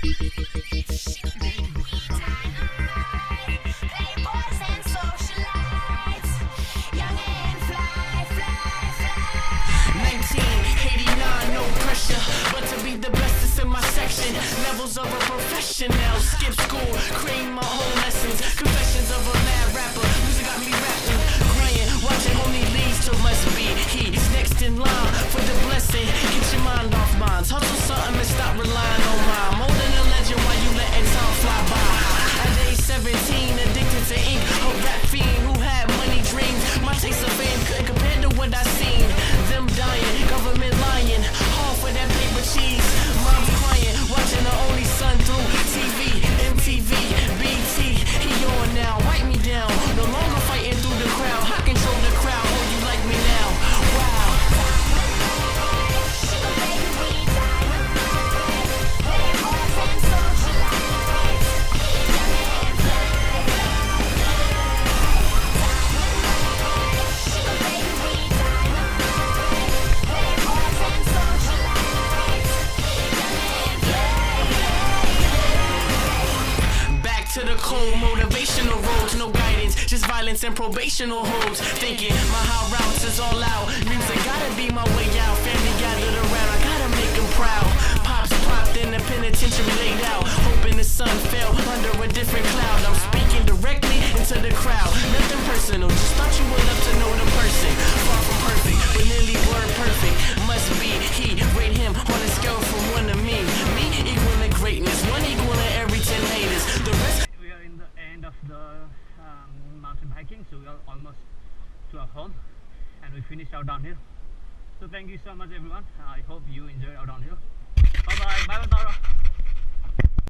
But to be the bestest in my section, levels of a professional. Skip school, cream my whole lessons. Confessions of a mad rapper. Music got me rapping, crying, watching only leads to must be. He's next in line for the blessing. Get your mind off mine. Hustle something and stop relying on mine. More than a legend while you letting time fly by. At age 17, addicted to ink. A rap fiend who had money dreams. My taste of fame couldn't compare to what I seen. Them dying, government lying. For that paper cheese, mom's crying, watching her only son through TV, MTB, BT. He on now, write me down. No longer fighting through the crowd. I control the crowd. Oh, you like me now? Wow. To the cold motivational roads, no guidance, just violence and probational holds. Thinking my high routes is all out. Music gotta be my way out. Family gathered around, I gotta make them proud. Pops popped in the penitentiary laid out. Hoping the sun fell under a different cloud. I'm speaking directly into the crowd. Nothing personal, just thought you would love to know the person. Far from perfect, but nearly word perfect. Must be he, rate him on a scale from 1 to me. Me equal to greatness, 1 equal to every 10 haters. The rest. Of the mountain hiking, so we are almost to our home and we finished our downhill. So thank you so much everyone. I hope you enjoyed our downhill. Bye bye. Bye bye.